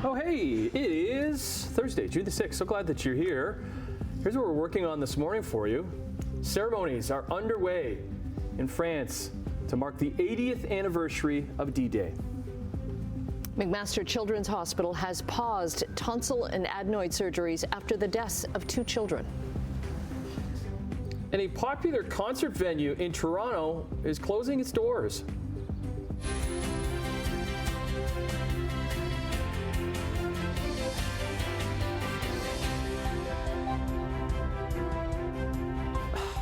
Oh, hey, it is Thursday, June the 6th. So glad that you're here. Here's what we're working on this morning for you. Ceremonies are underway in France to mark the 80th anniversary of D-Day. McMaster Children's Hospital has paused tonsil and adenoid surgeries after the deaths of 2 children. And a popular concert venue in Toronto is closing its doors.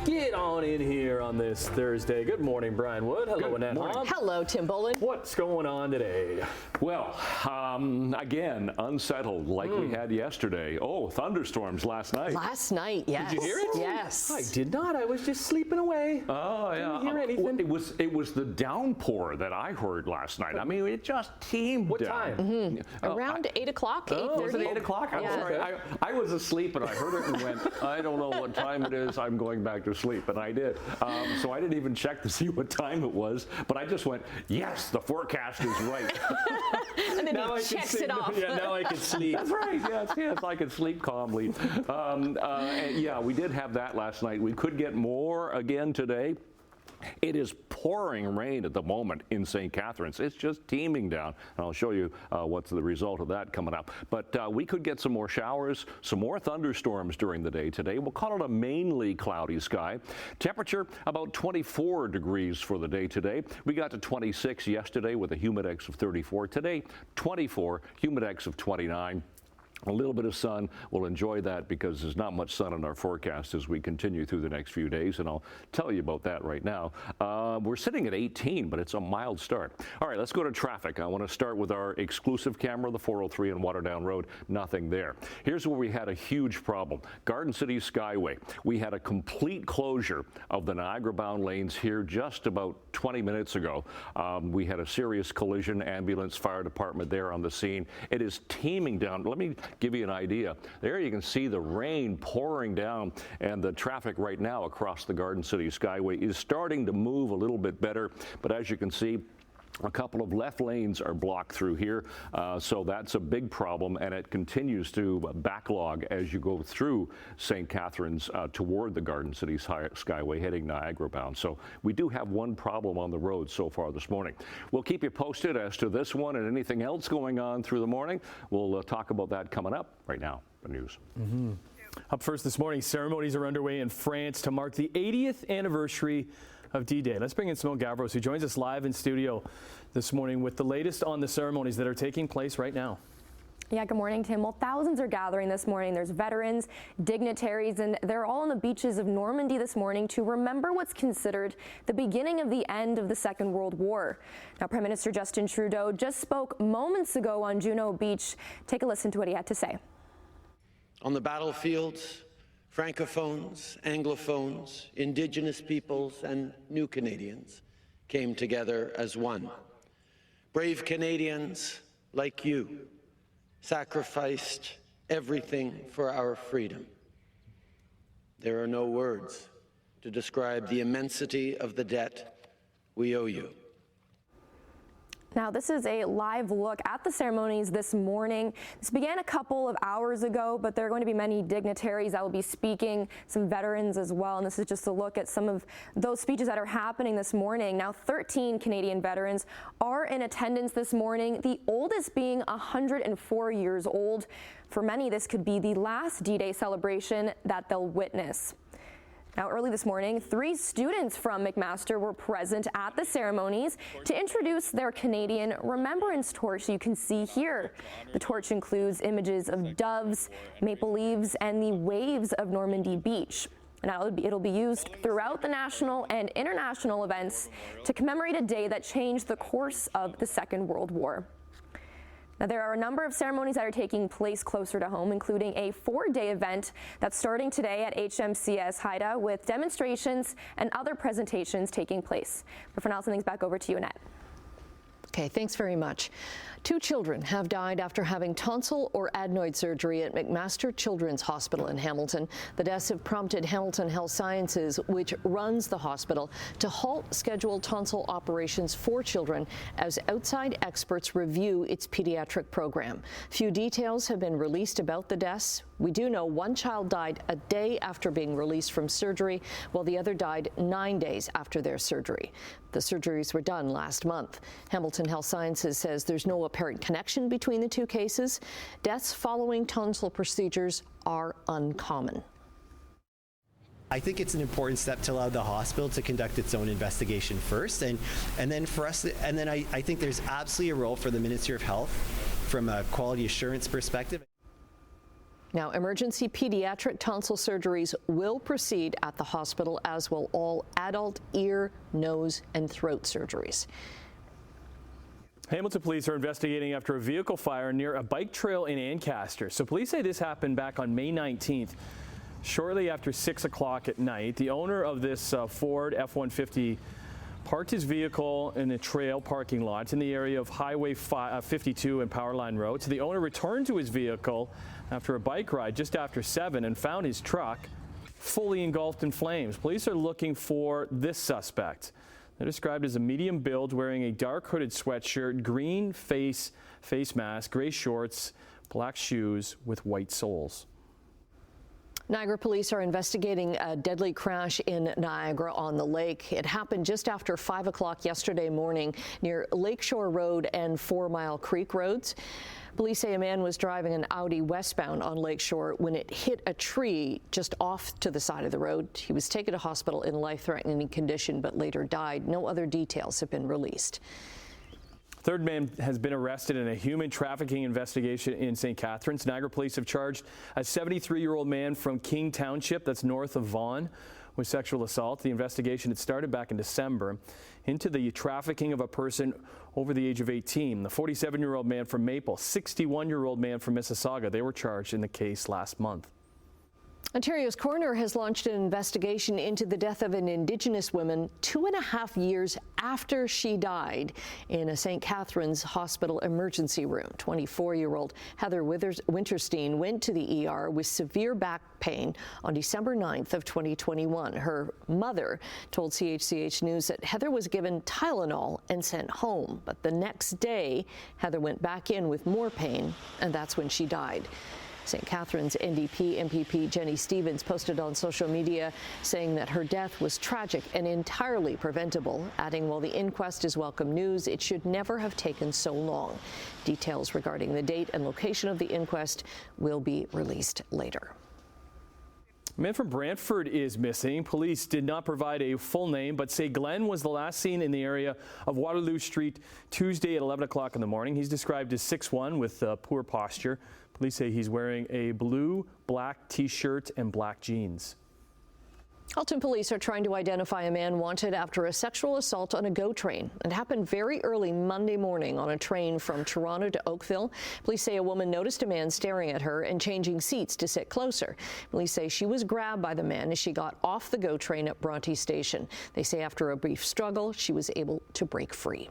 Get on in here on this Thursday. Good morning, Brian Wood. Hello, Annette Hom. Hello, Tim Bolin. What's going on today? Well, again, unsettled like we had yesterday. Oh, thunderstorms last night. Last night, yes. Did you hear it? Yes. I did not. I was just sleeping away. Oh, yeah. Didn't hear anything. It was the downpour that I heard last night. I mean, it just teamed What down. time? Around 8 o'clock, 8:30. Was it 8 o'clock? I'm Yeah. sorry. I was asleep and I heard it and went, I don't know what time it is. I'm going back to sleep. And I did. So I didn't even check to see what time it was. But I just went, yes, the forecast is right. And then he checks it off. Yeah, now I can sleep. That's right. Yes, I can sleep calmly. And yeah, we did have that last night. We could get more again today. It is pouring rain at the moment in St. Catharines. It's just teeming down, and I'll show you what's the result of that coming up. But we could get some more showers, some more thunderstorms during the day today. We'll call it a mainly cloudy sky. Temperature about 24 degrees for the day today. We got to 26 yesterday with a humidex of 34. Today, 24, humidex of 29. A little bit of sun. We'll enjoy that because there's not much sun in our forecast as we continue through the next few days, and I'll tell you about that right now. We're sitting at 18, but it's a mild start. All right, let's go to traffic. I want to start with our exclusive camera, the 403 on Waterdown Road. Nothing there. Here's where we had a huge problem. Garden City Skyway. We had a complete closure of the Niagara-bound lanes here just about 20 minutes ago. We had a serious collision. Ambulance, fire department there on the scene. It is teeming down. Let me give you an idea. There you can see the rain pouring down, and the traffic right now across the Garden City Skyway is starting to move a little bit better, but as you can see, a couple of left lanes are blocked through here, so that's a big problem, and it continues to backlog as you go through St. Catharines toward the Garden City Skyway heading Niagara bound. So we do have one problem on the road so far this morning. We'll keep you posted as to this one and anything else going on through the morning. We'll talk about that coming up right now. The news. Up first this morning, ceremonies are underway in France to mark the 80th anniversary of D-Day. Let's bring in Simone Gavros, who joins us live in studio this morning with the latest on the ceremonies that are taking place right now. Yeah, good morning, Tim. Well, thousands are gathering this morning. There's veterans, dignitaries, and they're all on the beaches of Normandy this morning to remember what's considered the beginning of the end of the Second World War. Now, Prime Minister Justin Trudeau just spoke moments ago on Juno Beach. Take a listen to what he had to say. On the battlefields, Francophones, Anglophones, Indigenous peoples, and new Canadians came together as one. Brave Canadians, like you, sacrificed everything for our freedom. There are no words to describe the immensity of the debt we owe you. Now, this is a live look at the ceremonies this morning. This began a couple of hours ago, but there are going to be many dignitaries that will be speaking, some veterans as well, and this is just a look at some of those speeches that are happening this morning. Now, 13 Canadian veterans are in attendance this morning, the oldest being 104 years old. For many, this could be the last D-Day celebration that they'll witness. Now, early this morning, 3 students from McMaster were present at the ceremonies to introduce their Canadian Remembrance Torch you can see here. The torch includes images of doves, maple leaves, and the waves of Normandy Beach. Now, it'll be used throughout the national and international events to commemorate a day that changed the course of the Second World War. Now, there are a number of ceremonies that are taking place closer to home, including a 4-day event that's starting today at HMCS Haida with demonstrations and other presentations taking place. But for now, something's back over to you, Annette. Okay, thanks very much. 2 children have died after having tonsil or adenoid surgery at McMaster Children's Hospital in Hamilton. The deaths have prompted Hamilton Health Sciences, which runs the hospital, to halt scheduled tonsil operations for children as outside experts review its pediatric program. Few details have been released about the deaths. We do know one child died a day after being released from surgery, while the other died 9 days after their surgery. The surgeries were done last month. Hamilton Health Sciences says there's no apparent connection between the 2 cases. Deaths following tonsil procedures are uncommon. I think it's an important step to allow the hospital to conduct its own investigation first, and then for us, and then I think there's absolutely a role for the Ministry of Health from a quality assurance perspective. Now, emergency pediatric tonsil surgeries will proceed at the hospital, as will all adult ear, nose, and throat surgeries. Hamilton police are investigating after a vehicle fire near a bike trail in Ancaster. So police say this happened back on May 19th, shortly after 6 o'clock at night. The owner of this Ford F-150 parked his vehicle in a trail parking lot in the area of Highway 52 and Powerline Road. So the owner returned to his vehicle after a bike ride just after 7 and found his truck fully engulfed in flames. Police are looking for this suspect. They're described as a medium build, wearing a dark hooded sweatshirt, green face mask, gray shorts, black shoes with white soles. Niagara police are investigating a deadly crash in Niagara-on-the-Lake. It happened just after 5 o'clock yesterday morning near Lakeshore Road and 4 Mile Creek roads. Police say a man was driving an Audi westbound on Lakeshore when it hit a tree just off to the side of the road. He was taken to hospital in life-threatening condition but later died. No other details have been released. Third man has been arrested in a human trafficking investigation in St. Catharines. Niagara police have charged a 73-year-old man from King Township, that's north of Vaughan, with sexual assault. The investigation had started back in December into the trafficking of a person over the age of 18. The 47-year-old man from Maple, 61-year-old man from Mississauga, they were charged in the case last month. Ontario's coroner has launched an investigation into the death of an Indigenous woman 2.5 years after she died in a St. Catharines hospital emergency room. 24-year-old Heather Winterstein went to the ER with severe back pain on December 9th of 2021. Her mother told CHCH News that Heather was given Tylenol and sent home, but the next day Heather went back in with more pain, and that's when she died. St. Catharines NDP MPP Jenny Stevens posted on social media saying that her death was tragic and entirely preventable, adding, while the inquest is welcome news, it should never have taken so long. Details regarding the date and location of the inquest will be released later. A man from Brantford is missing. Police did not provide a full name, but say Glenn was the last seen in the area of Waterloo Street Tuesday at 11 o'clock in the morning. He's described as 6'1" with poor posture. Police say he's wearing a blue-black T-shirt and black jeans. Halton police are trying to identify a man wanted after a sexual assault on a GO train. It happened very early Monday morning on a train from Toronto to Oakville. Police say a woman noticed a man staring at her and changing seats to sit closer. Police say she was grabbed by the man as she got off the GO train at Bronte Station. They say after a brief struggle, she was able to break free.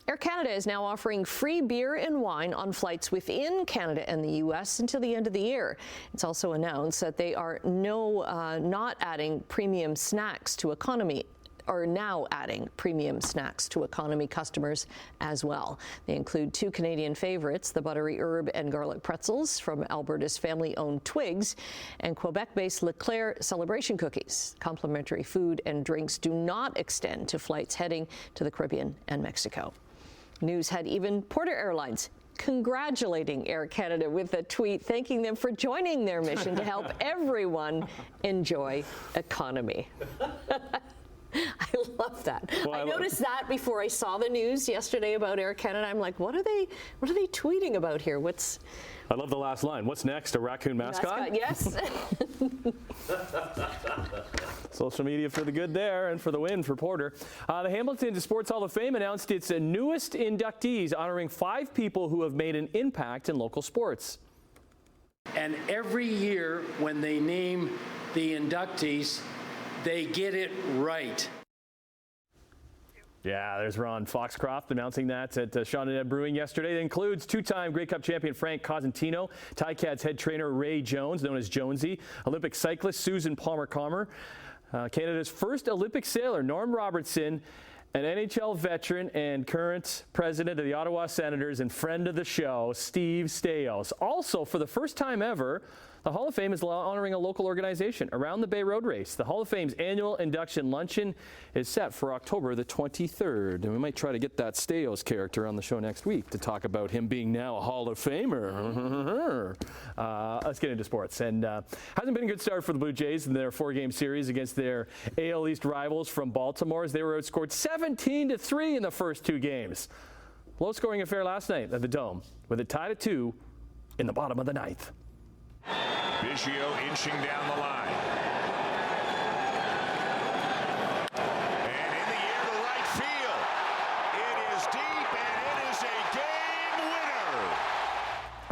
Air Canada is now offering free beer and wine on flights within Canada and the U.S. until the end of the year. It's also announced that they are not adding premium snacks to economy, or now adding premium snacks to economy customers as well. They include 2 Canadian favorites, the buttery herb and garlic pretzels from Alberta's family-owned Twigs, and Quebec-based Leclerc celebration cookies. Complimentary food and drinks do not extend to flights heading to the Caribbean and Mexico. News had even Porter Airlines congratulating Air Canada with a tweet thanking them for joining their mission to help everyone enjoy economy. I love that. Well, I noticed that before I saw the news yesterday about Air Canada. I'm like, what are they tweeting about here? I love the last line. What's next? A raccoon mascot? Yes. Social media for the good there and for the win for Porter. The Hamilton Sports Hall of Fame announced its newest inductees, honoring 5 people who have made an impact in local sports. And every year when they name the inductees, they get it right. Yeah, there's Ron Foxcroft announcing that at Sean and Ed Brewing yesterday. It includes two-time Grey Cup champion Frank Cosentino, Ticats head trainer Ray Jones, known as Jonesy, Olympic cyclist Susan Palmer-Comer, Canada's first Olympic sailor Norm Robertson, an NHL veteran and current president of the Ottawa Senators and friend of the show, Steve Staios. Also, for the first time ever, the Hall of Fame is honoring a local organization, Around the Bay Road Race. The Hall of Fame's annual induction luncheon is set for October the 23rd. And we might try to get that Staios character on the show next week to talk about him being now a Hall of Famer. Let's get into sports. And hasn't been a good start for the Blue Jays in their 4-game series against their AL East rivals from Baltimore, as they were outscored 17-3 in the first 2 games. Low-scoring affair last night at the Dome, with it tied at 2 in the bottom of the 9th. Biggio inching down the line. And in the air to right field. It is deep, and it is a game winner.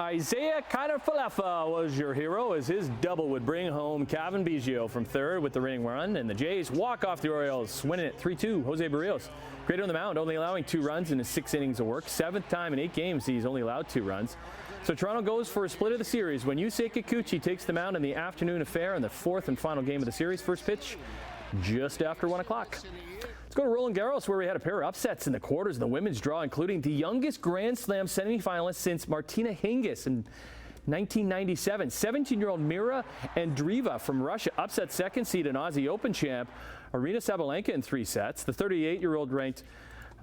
Isaiah Kiner-Falefa was your hero, as his double would bring home Cavan Biggio from third with the winning run, and the Jays walk off the Orioles, winning it 3-2. Jose Barrios, great on the mound, only allowing 2 runs in his 6 innings of work. 7th time in 8 games he's only allowed 2 runs. So Toronto goes for a split of the series when Yusei Kikuchi takes the mound in the afternoon affair in the 4th and final game of the series. First pitch just after 1 o'clock. Let's go to Roland Garros, where we had a pair of upsets in the quarters in the women's draw, including the youngest Grand Slam semifinalist since Martina Hingis in 1997. 17-year-old Mira Andreeva from Russia upset second seed and Aussie Open champ Aryna Sabalenka in 3 sets. The 38-year-old ranked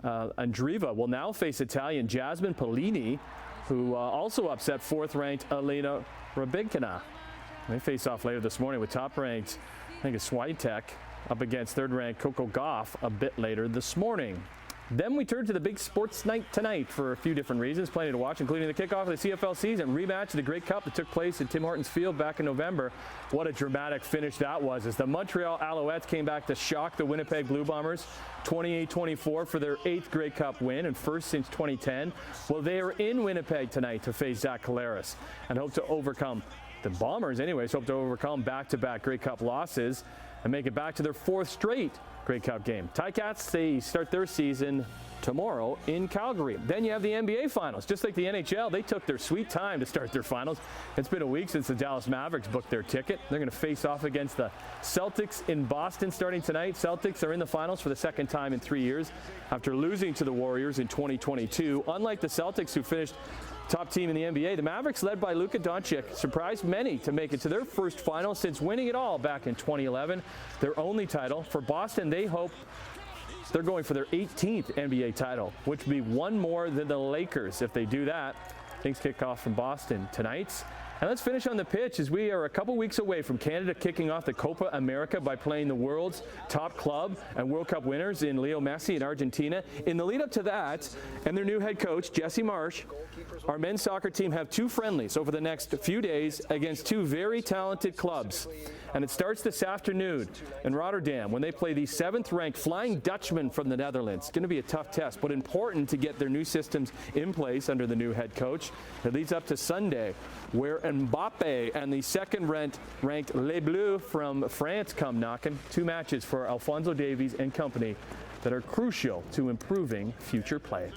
Andreeva will now face Italian Jasmine Polini, who also upset 4th-ranked Elena Rybakina. They face off later this morning with top-ranked, I think it's Swiatek, up against 3rd-ranked Coco Gauff a bit later this morning. Then we turn to the big sports night tonight for a few different reasons. Plenty to watch, including the kickoff of the CFL season, rematch of the Grey Cup that took place at Tim Hortons Field back in November. What a dramatic finish that was, as the Montreal Alouettes came back to shock the Winnipeg Blue Bombers 28-24 for their 8th Grey Cup win and first since 2010. Well, they are in Winnipeg tonight to face Zach Collaros and hope to overcome, the Bombers anyways, hope to overcome back-to-back Grey Cup losses and make it back to their 4th straight Grey Cup game. Ticats, they start their season tomorrow in Calgary. Then you have the NBA Finals. Just like the NHL, they took their sweet time to start their finals. It's been a week since the Dallas Mavericks booked their ticket. They're going to face off against the Celtics in Boston starting tonight. Celtics are in the finals for the 2nd time in 3 years after losing to the Warriors in 2022. Unlike the Celtics, who finished top team in the NBA, the Mavericks, led by Luka Doncic, surprised many to make it to their first final since winning it all back in 2011, their only title. For Boston, they hope they're going for their 18th NBA title, which would be 1 more than the Lakers. If they do that, things kick off from Boston tonight. And let's finish on the pitch, as we are a couple weeks away from Canada kicking off the Copa America by playing the world's top club and World Cup winners in Leo Messi in Argentina. In the lead up to that, and their new head coach, Jesse Marsch, our men's soccer team have 2 friendlies over the next few days against 2 very talented clubs. And it starts this afternoon in Rotterdam when they play the 7th-ranked Flying Dutchman from the Netherlands. It's going to be a tough test, but important to get their new systems in place under the new head coach. It leads up to Sunday, where Mbappe and the 2nd-ranked Les Bleus from France come knocking. 2 matches for Alphonso Davies and company that are crucial to improving future play.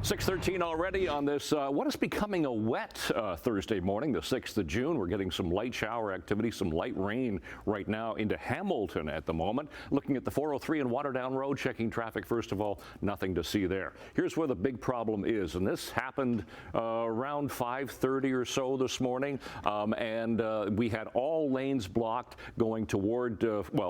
6:13 already on this, what is becoming a wet Thursday morning, the 6th of June. We're getting some light shower activity, some light rain right now into Hamilton at the moment. Looking at the 403 and Waterdown Road, checking traffic, first of all, nothing to see there. Here's where the big problem is, and this happened around 5:30 or so this morning, and we had all lanes blocked going toward,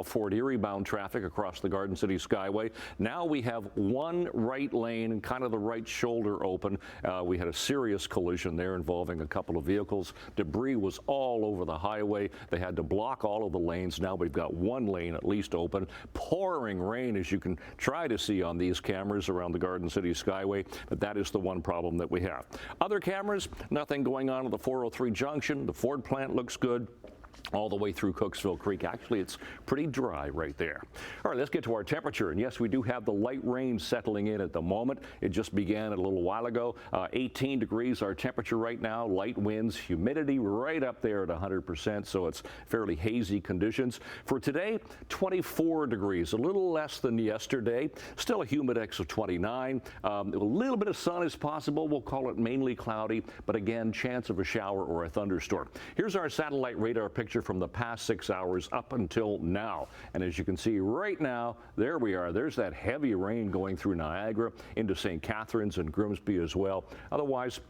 Fort Erie bound traffic across the Garden City Skyway. Now we have 1 right lane and kind of the right shoulder open. We had a serious collision there involving a couple of vehicles. Debris was all over the highway. They had to block all of the lanes. Now we've got 1 lane at least open. Pouring rain, as you can try to see on these cameras around the Garden City Skyway, but that is the one problem that we have. Other cameras, nothing going on at the 403 junction. The Ford plant looks good. all the way through Cooksville Creek. Actually, it's pretty dry right there. All right, let's get to our temperature. And yes, we do have the light rain settling in at the moment. It just began a little while ago. 18 degrees our temperature right now. Light winds, humidity right up there at 100%, so it's fairly hazy conditions. For today, 24 degrees, a little less than yesterday. Still a humidex of 29. A little bit of sun is possible. We'll call it mainly cloudy, but again, chance of a shower or a thunderstorm. Here's our satellite radar picture from the past 6 hours up until now. And as you can see right now, there we are. There's that heavy rain going through Niagara into St. Catharines and Grimsby as well. Otherwise,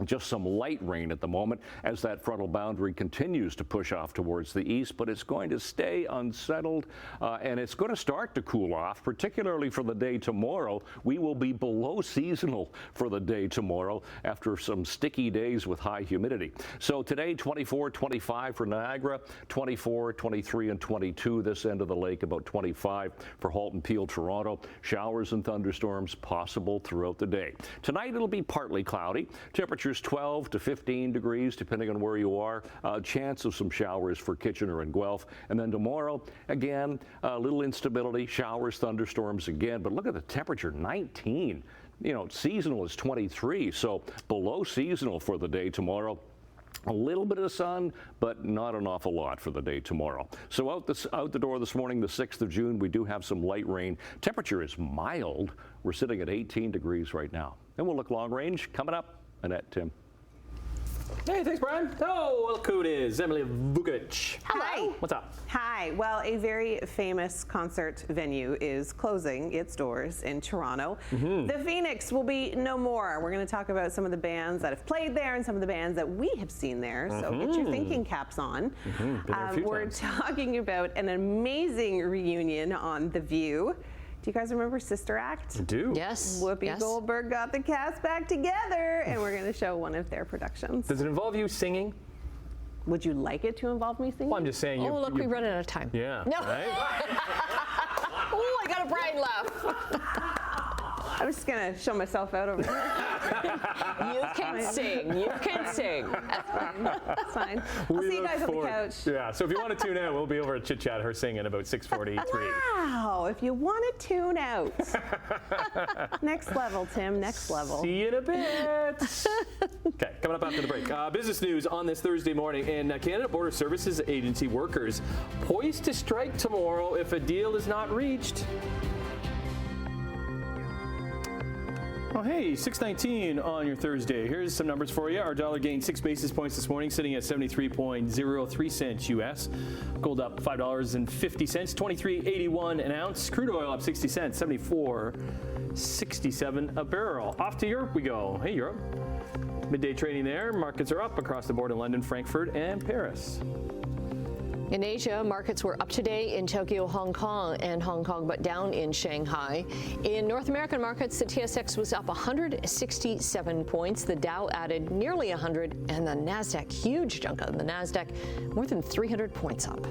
just some light rain at the moment as that frontal boundary continues to push off towards the east, but it's going to stay unsettled and it's going to start to cool off, particularly for the day tomorrow. We will be below seasonal for the day tomorrow after some sticky days with high humidity. So today, 24, 25 for Niagara, 24, 23, and 22 this end of the lake, about 25 for Halton, Peel, Toronto. Showers and thunderstorms possible throughout the day. Tonight, it'll be partly cloudy. Temperatures 12 to 15 degrees, depending on where you are. Chance of some showers for Kitchener and Guelph. And then tomorrow, again, a little instability, showers, thunderstorms again. But look at the temperature, 19. You know, seasonal is 23, so below seasonal for the day tomorrow. A little bit of sun, but not an awful lot for the day tomorrow. So out the door this morning, the 6th of June, we do have some light rain. Temperature is mild. We're sitting at 18 degrees right now. And we'll look long range coming up. Annette, Tim. Hey, thanks, Brian. Oh, look who it is, Emily Vukovic. Hi. What's up? Hi. Well, a very famous concert venue is closing its doors in Toronto. The Phoenix will be no more. We're going to talk about some of the bands that have played there and some of the bands that we have seen there. So get your thinking caps on. We're talking about an amazing reunion on The View. Do you guys remember Sister Act? I do. Yes. Whoopi Goldberg got the cast back together, and we're going to show one of their productions. Does it involve you singing? Would you like it to involve me singing? Well, I'm just saying. Oh, look, we run out of time. Yeah. No. Right? Oh, I got a Brian laugh. I'm just going to show myself out over here. You can sing. You can sing. That's fine. I'll see you guys on the couch. Yeah, so if you want to tune out, we'll be over at Chit Chat, her singing about 6:43. Wow, if you want to tune out. Next level, Tim, next level. See you in a bit. Okay, coming up after the break. Business news on this Thursday morning. And Canada Border Services Agency workers poised to strike tomorrow if a deal is not reached. Oh, hey, 6:19 on your Thursday. Here's some numbers for you. Our dollar gained 6 basis points this morning, sitting at 73.03 cents U.S. Gold up $5.50, 23.81 an ounce. Crude oil up 60 cents, 74.67 a barrel. Off to Europe we go. Hey, Europe. Midday trading there. Markets are up across the board in London, Frankfurt, and Paris. In Asia, markets were up today in Tokyo, Hong Kong, but down in Shanghai. In North American markets, the TSX was up 167 points. The Dow added nearly 100, and the NASDAQ, huge chunk of the NASDAQ, more than 300 points up.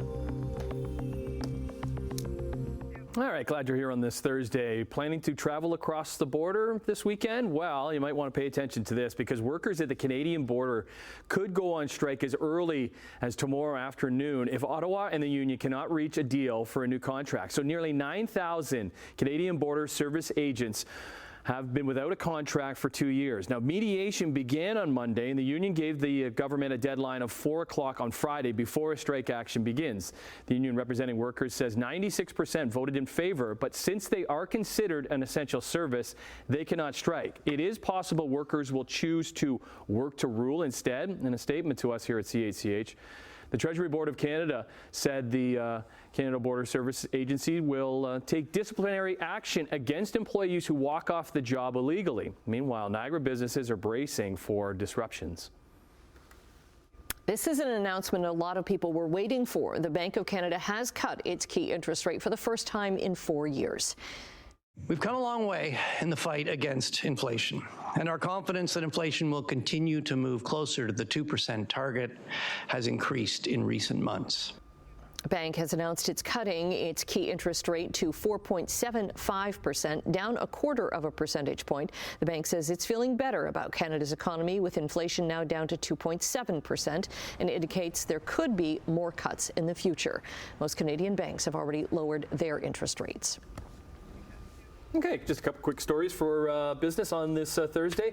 All right, glad you're here on this Thursday. Planning to travel across the border this weekend? Well, you might want to pay attention to this because workers at the Canadian border could go on strike as early as tomorrow afternoon if Ottawa and the union cannot reach a deal for a new contract. So nearly 9,000 Canadian Border Service agents have been without a contract for 2 years. Now, mediation began on Monday, and the union gave the government a deadline of 4 o'clock on Friday before a strike action begins. The union representing workers says 96% voted in favor, but since they are considered an essential service, they cannot strike. It is possible workers will choose to work to rule instead. In a statement to us here at CHCH, the Treasury Board of Canada said the Canada Border Service Agency will take disciplinary action against employees who walk off the job illegally. Meanwhile, Niagara businesses are bracing for disruptions. This is an announcement a lot of people were waiting for. The Bank of Canada has cut its key interest rate for the first time in 4 years. We've come a long way in the fight against inflation, and our confidence that inflation will continue to move closer to the 2% target has increased in recent months. The bank has announced it's cutting its key interest rate to 4.75%, down 1/4 percentage point. The bank says it's feeling better about Canada's economy, with inflation now down to 2.7%, and indicates there could be more cuts in the future. Most Canadian banks have already lowered their interest rates. Okay, just a couple quick stories for business on this Thursday.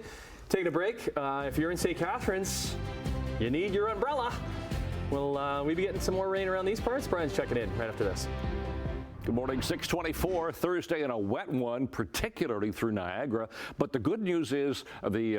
Taking a break. If you're in St. Catharines, you need your umbrella. Will we be getting some more rain around these parts? Brian's checking in right after this. Good morning, 6:24, Thursday, and a wet one, particularly through Niagara. But the good news is the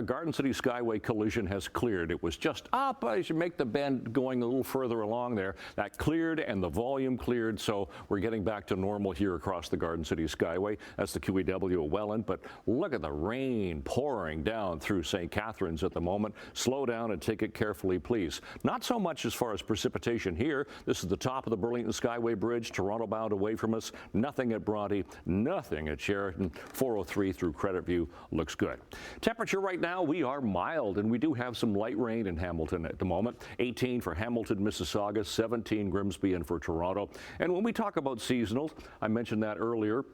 Garden City Skyway collision has cleared. It was just up as you make the bend going a little further along there. That cleared and the volume cleared, so we're getting back to normal here across the Garden City Skyway. That's the QEW at Welland. But look at the rain pouring down through St. Catharines at the moment. Slow down and take it carefully, please. Not so much as far as precipitation here. This is the top of the Burlington Skyway Bridge, Toronto bound away from us. Nothing at Bronte, nothing at Sheraton. 403 through Credit View looks good. Temperature right now, we are mild, and we do have some light rain in Hamilton at the moment. 18 for Hamilton, Mississauga, 17 Grimsby, and for Toronto. And when we talk about seasonal, I mentioned that earlier.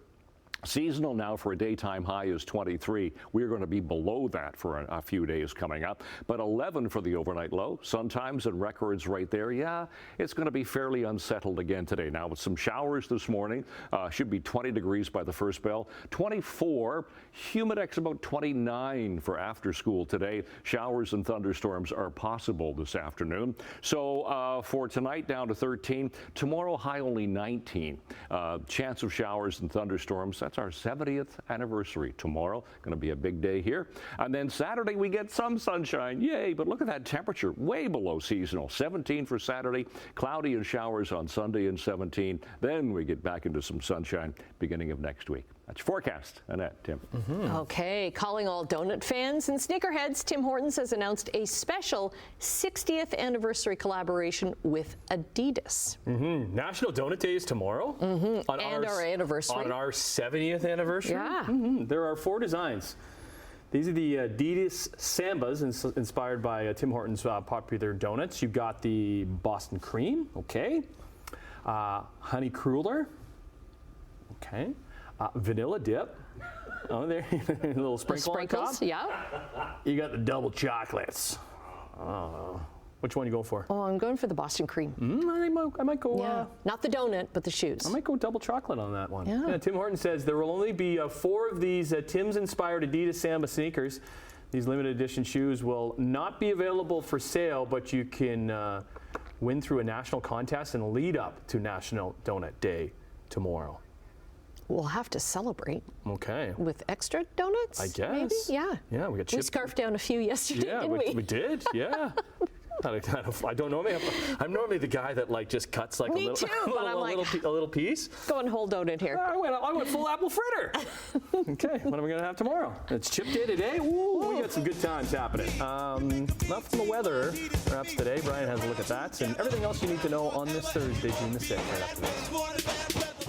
Seasonal now for a daytime high is 23. We're going to be below that for a few days coming up. But 11 for the overnight low. Sun times and records right there. Yeah, it's going to be fairly unsettled again today. Now with some showers this morning. Should be 20 degrees by the first bell. 24. Humidex about 29 for after school today. Showers and thunderstorms are possible this afternoon. So for tonight down to 13. Tomorrow high only 19. Chance of showers and thunderstorms. That's our 70th anniversary tomorrow. Going to be a big day here. And then Saturday we get some sunshine. Yay, but look at that temperature. Way below seasonal. 17 for Saturday. Cloudy and showers on Sunday and 17. Then we get back into some sunshine beginning of next week. That's your forecast. Annette, Tim. Okay, calling all donut fans and sneakerheads, Tim Hortons has announced a special 60th anniversary collaboration with Adidas. National Donut Day is tomorrow. And our anniversary. On our 70th anniversary. Yeah. There are 4 designs. These are the Adidas Sambas, inspired by Tim Hortons' popular donuts. You've got the Boston Cream, okay. Honey Cruller, okay. Vanilla Dip. Oh, there, a little sprinkle on top. Sprinkles, yeah. You got the double chocolates. Which one you go for? Oh, I'm going for the Boston Cream. I might go. Yeah, not the donut, but the shoes. I might go double chocolate on that one. Yeah. Tim Hortons says there will only be 4 of these Tim's-inspired Adidas Samba sneakers. These limited edition shoes will not be available for sale, but you can win through a national contest and lead up to National Donut Day tomorrow. We'll have to celebrate. Okay. With extra donuts? I guess. Maybe? Yeah. Yeah, we got chips. We scarfed down a few yesterday, didn't we? We did, yeah. I don't normally I'm normally the guy that just cuts a little, a little piece. Going whole donut here. I went full apple fritter. Okay, what are we gonna have tomorrow? It's chip day today. Ooh, we got some good times happening. Enough from the weather perhaps today. Brian has a look at that and everything else you need to know on this Thursday, June the 6th. Right after this.